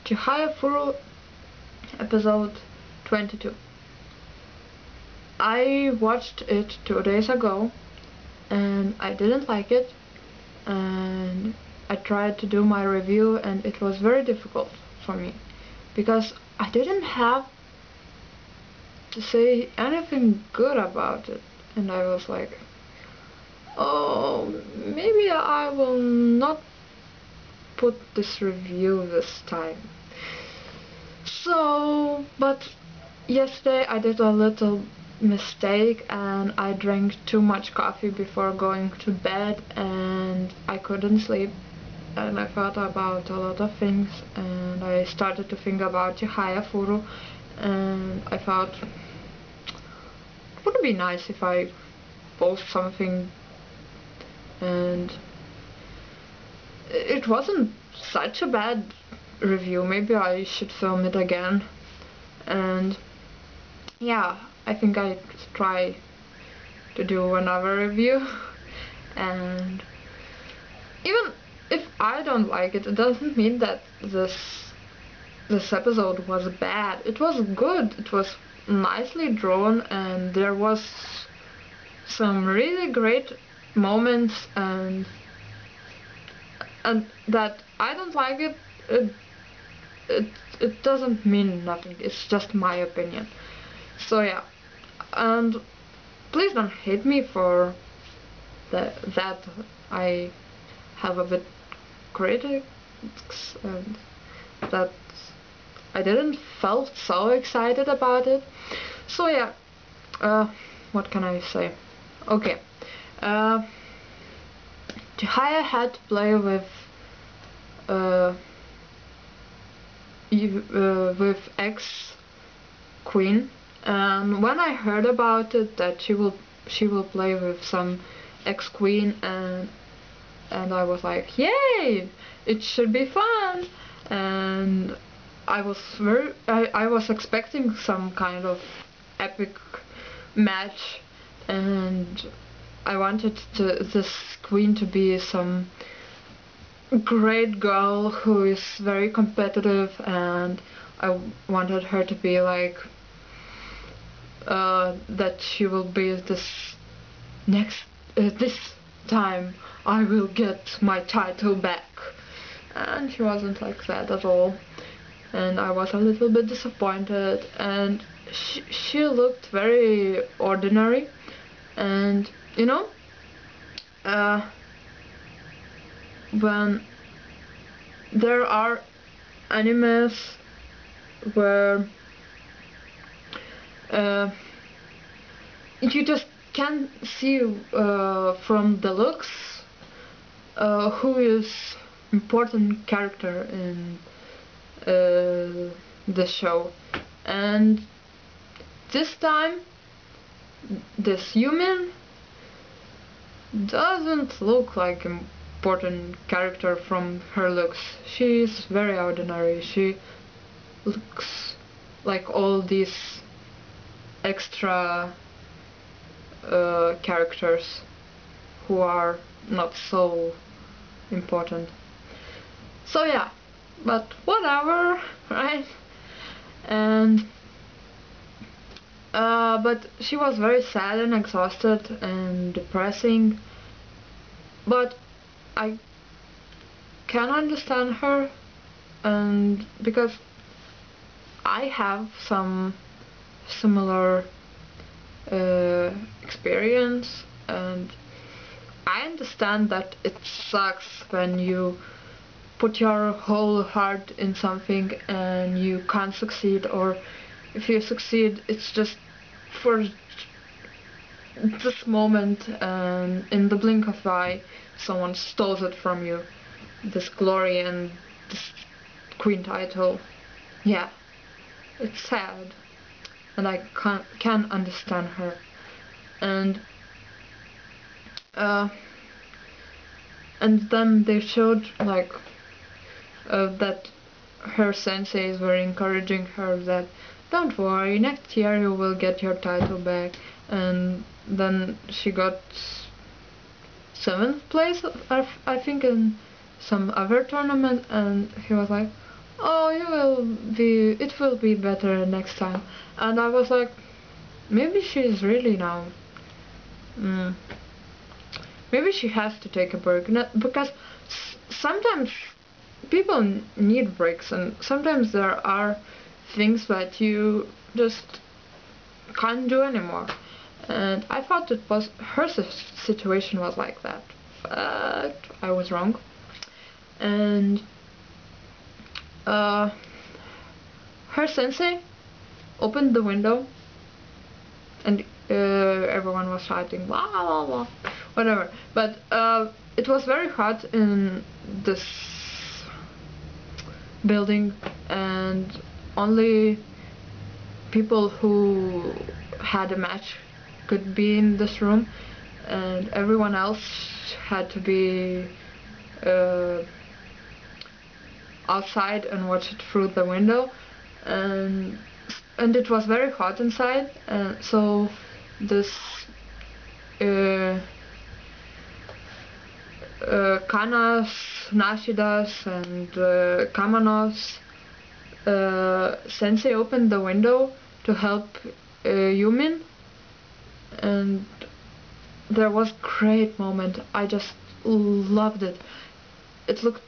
Chihayafuru episode 22. I watched it 2 days ago and I didn't like it, and I tried to do my review and it was very difficult for me because I didn't have to say anything good about it, and I was like, oh, maybe I will not put this review this time. So, but yesterday I did a little mistake and I drank too much coffee before going to bed and I couldn't sleep, and I thought about a lot of things and I started to think about Chihayafuru, and I thought it would be nice if I post something, and it wasn't such a bad review. Maybe I should film it again, and yeah, I think I try to do another review. And even if I don't like it, it doesn't mean that this episode was bad. It was good. It was nicely drawn and there was some really great moments, and that I don't like it, it doesn't mean nothing. It's just my opinion. So yeah, and please don't hate me for that I have a bit critics and that I didn't felt so excited about it. So yeah, what can I say? Okay, Chihaya had to play with ex-queen, and when I heard about it that she will play with some ex-queen, and I was like, yay, it should be fun. And I was expecting some kind of epic match, and I wanted this queen to be some great girl who is very competitive, and I wanted her to be like that she will be this time I will get my title back, and she wasn't like that at all, and I was a little bit disappointed, and she looked very ordinary. And you know, when there are animes where you just can see from the looks who is important character in the show, and this time this human doesn't look like important character from her looks. She's very ordinary. She looks like all these extra characters who are not so important. So yeah, but whatever, right? And but she was very sad and exhausted and depressing, but I can understand her, and because I have some similar experience, and I understand that it sucks when you put your whole heart in something and you can't succeed, or if you succeed it's just for this moment, and in the blink of an eye someone steals it from you, this glory and this queen title. Yeah, it's sad, and I can understand her. And then they showed like that her senseis were encouraging her that don't worry, next year you will get your title back, and then she got 7th place I think in some other tournament, and he was like, oh, it will be better next time. And I was like, maybe she's really now. Mm, maybe she has to take a break. Because sometimes people need breaks, and sometimes there are things that you just can't do anymore. And I thought it was her situation was like that, but I was wrong. And uh, her sensei opened the window, and everyone was shouting blah blah blah, whatever. But it was very hot in this building, and only people who had a match could be in this room, and everyone else had to be uh, outside and watch it through the window. And it was very hot inside, and so this uh, Kanas, Nashidas, and Kamanos sensei opened the window to help Yumin, and there was great moment. I just loved it. It looked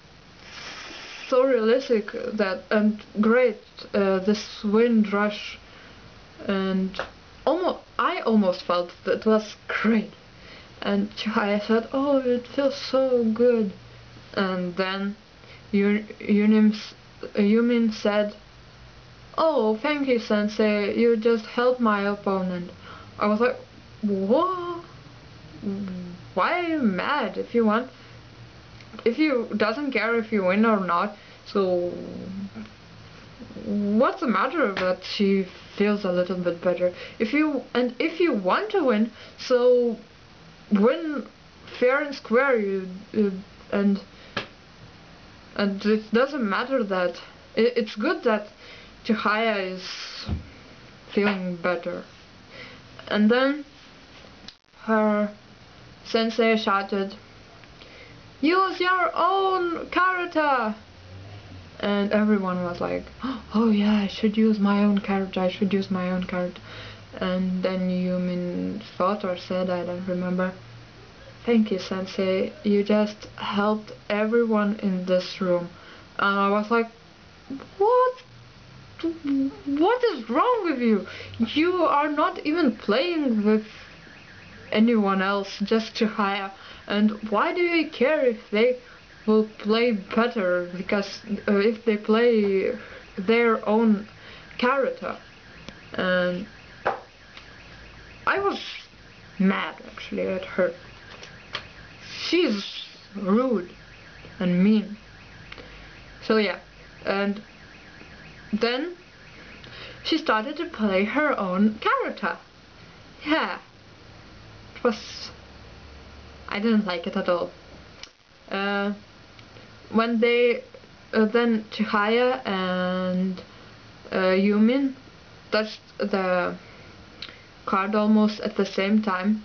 so realistic that and great. This wind rush, and I almost felt that it was great. And Chihaya said, "Oh, it feels so good." And then Yumin said, "Oh, thank you, Sensei. You just helped my opponent." I was like, "What? Why are you mad? If you want, if you doesn't care if you win or not, so what's the matter that she feels a little bit better? If you want to win, so win fair and square. And it doesn't matter that it's good that Chihaya is feeling better." And then her sensei shouted, "Use your own character!" And everyone was like, "Oh yeah, I should use my own character, I should use my own character." And then Yumin thought or said, I don't remember, "Thank you, Sensei, you just helped everyone in this room." And I was like, what? What is wrong with you? You are not even playing with anyone else, just Chihaya. And why do you care if they will play better? Because if they play their own character. And I was mad actually at her. She's rude and mean. So yeah, and then she started to play her own character. Yeah, it was... I didn't like it at all. When they... then Chihaya and Yumin touched the card almost at the same time,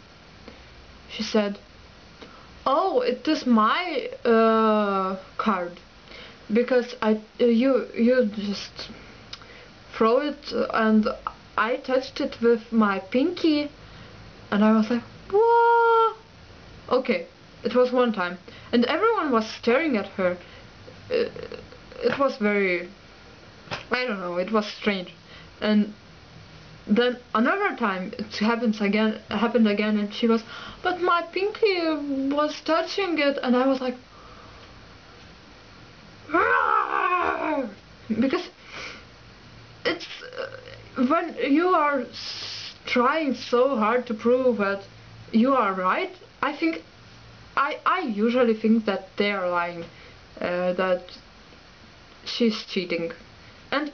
she said, "Oh, it is my card. Because you just throw it and I touched it with my pinky." And I was like, what? Okay, it was one time. And everyone was staring at her. It was very... I don't know, it was strange. And then another time it happened again, and she was, "But my pinky was touching it." And I was like, "Argh!" Because it's when you are trying so hard to prove that you are right, I think I usually think that they are lying, that she's cheating. And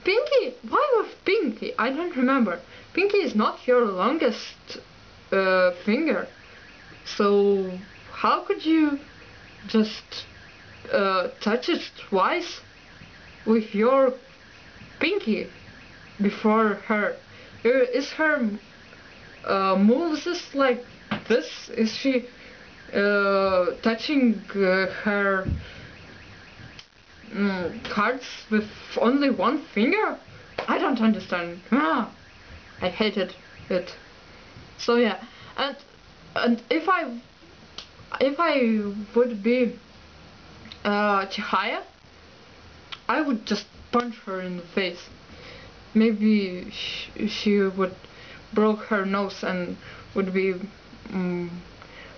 Pinky, why with Pinky? I don't remember. Pinky is not your longest finger, so how could you just touch it twice with your pinky before her? Is her moves just like this? Is she touching her cards with only one finger? I don't understand. I hated it. So yeah, and if I would be Chihaya, I would just punch her in the face. Maybe she would broke her nose and would be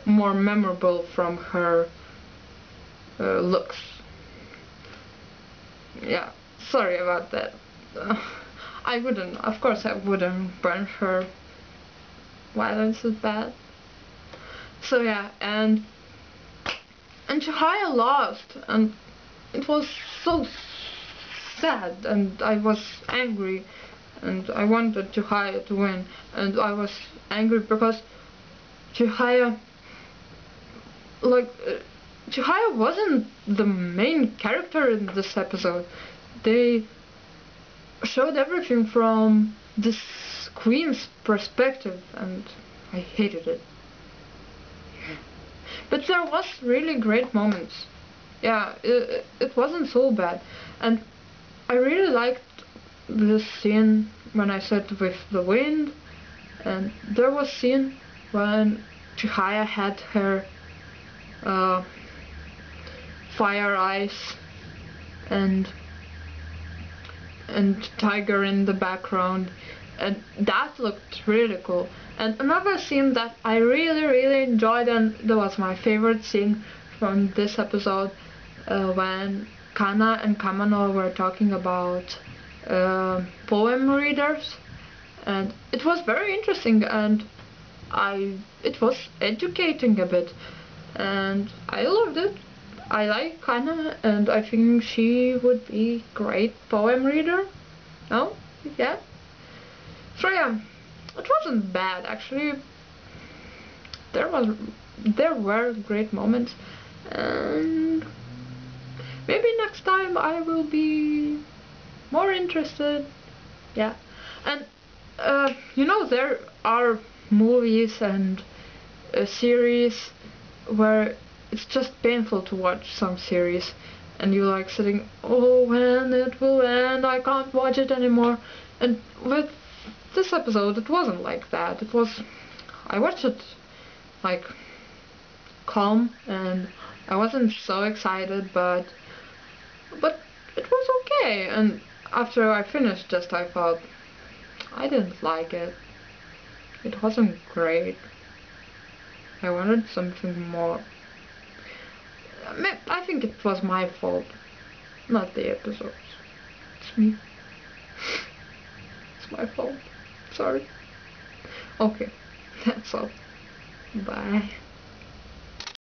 more memorable from her looks. Yeah, sorry about that. I wouldn't, of course I wouldn't punch her. Violence is bad. So yeah, and Chihaya lost, and it was so sad, and I was angry, and I wanted Chihaya to win, and I was angry because Chihaya, like, Chihaya wasn't the main character in this episode. They showed everything from this queen's perspective, and I hated it. But there was really great moments. Yeah, it wasn't so bad. And I really liked this scene when I said with the wind, and there was scene when Chihaya had her fire eyes and tiger in the background, and that looked really cool. And another scene that I really enjoyed, and that was my favorite scene from this episode, when Kana and Kamano were talking about poem readers, and it was very interesting, and it was educating a bit, and I loved it. I like Kana, and I think she would be great poem reader. No? Yeah? So yeah, it wasn't bad actually. There were great moments, and maybe next time I will be more interested. Yeah, and there are movies and series where it's just painful to watch some series, and you like sitting, oh, when it will end, I can't watch it anymore. And with this episode it wasn't like that. I watched it like calm, and I wasn't so excited, but it was okay. And after I finished, I thought I didn't like it. It wasn't great. I wanted something more. I think it was my fault, not the episodes. It's me. It's my fault. Sorry. Okay, that's all. Bye.